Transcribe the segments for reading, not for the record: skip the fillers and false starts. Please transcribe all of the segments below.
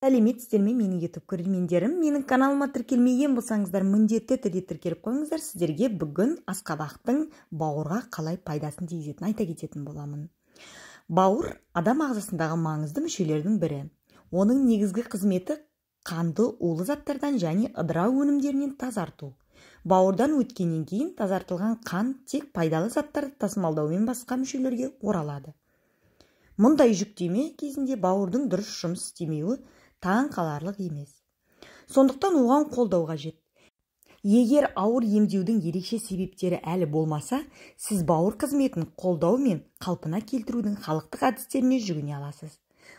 Сәлеметсіздер ме менің YouTube көрермендерім? Менің каналыма тіркелмеген болсаңыздар, міндетті түрде тіркеліп қойыңыздар. Сіздерге бүгін асқабақтың бауырға қалай пайдасын тигізетінін айта кететін боламын. Бауыр адам ағзасындағы маңызды мүшелердің бірі. Оның негізгі қызметі қанды улы заттардан және ыдырау өнімдерінен тазарту. Бауырдан өткеннен кейін тазартылған қан тек пайдалы заттарды тасымалдаумен басқа мүшелерге оралады. Мұндай жүктеме кезінде бауырдың дұрыс жұмыс істемеуі таң қаларлық емес. Сондықтан оған қолдау қажет. Егер ауыр емдеудің ерекше себептері әлі болмаса, сіз бауыр қызметін қолдау мен қалпына келтірудің халықтық әдістеріне жүгіне аласыз.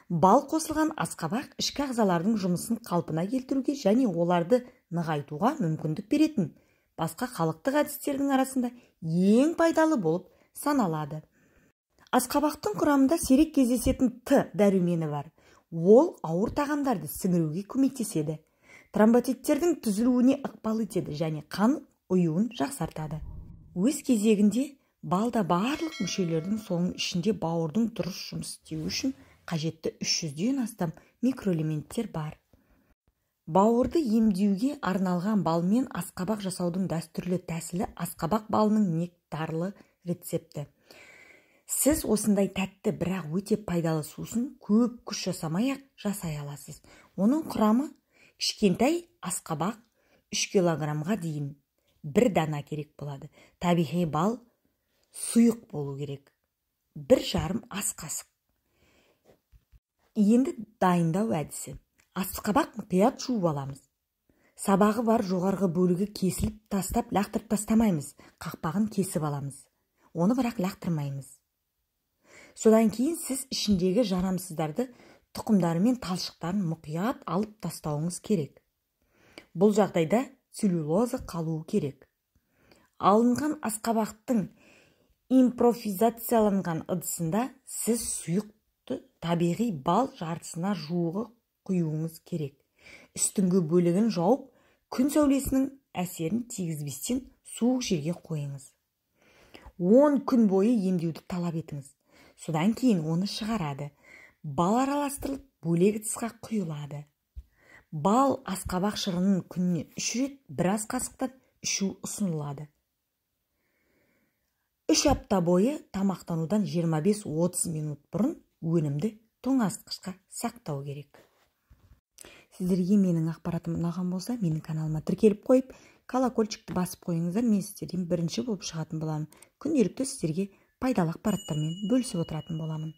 Бал қосылған асқабақ ішкі ағзалардың жұмысын қалпына келтіруге және оларды нығайтуға мүмкіндік беретін басқа халықтық әдістердің арасында ең пайдалы болып саналады. Асқабақтың құрамында сирек кездесетін Т дәрумені бар. Ол ауыр тағамдарды сіңіруге көмектеседі. Тромботиттердің түзілуіне ықпал етеді және қан ұюын жақсартады. Өз кезегінде, балда барлық мүшелердің соның ішінде бауырдың дұрыс жұмыс істеуі үшін қажетті 300-ден астам микроэлементтер бар. Бауырды емдеуге арналған балмен асқабақ жасаудың дәстүрлі тәсілі асқабақ балының нектарлы рецепті. Сіз осындай тәтті, бірақ өте пайдалы сусын көп күш жасамай-ақ жасай аласыз. Оның құрамы кішкентай асқабақ 3 килограммға дейін 1 дана керек болады. Табиғи бал сұйық болу керек. 1,5 ас қасық. Енді дайындау әдісі. Асқабақ мұқият жуып аламыз. Сабағы бар жоғарғы бөлігі кесіліп тастап, лақтырып тастамаймыз. Қақпағын кесіп аламыз. Оны бірақ лақтырмаймыз. Содан кейін сіз ішіндегі жарамсыздарды, тұқымдары мен талшықтарын мұқият алып тастауыңыз керек. Бұл жағдайда целлюлоза қалуы керек. Алынған асқабақтың импровизацияланған ыдысында сіз сұйықты табиғи бал жартысына жуығы құюыңыз керек. Үстіңгі бөлігін жауып, күн сәулесінің әсерін тигізбестен суық жерге қойыңыз. 10 күн бойы емдеуді талап етіңіз. Содан кейін оны шығарады. Бал араластырылып, бөлек ыдысқа құйылады. Бал асқабақ шырынын күніне 3 рет 1 ас қасықтан ішу ұсынылады. 3 апта бойы тамақтанудан 25-30 минут бұрын өнімді тоңазытқышқа сақтау керек. Сіздерге менің ақпаратым ұнаған болса, менің каналыма тіркеліп қойып, колокольчикті басып қойыңыздар, мен сіздерден бірінші болып шығатын боламын. Күнделікті сіздерге пайдалы ақпараттармен бөлісіп отыратын боламын.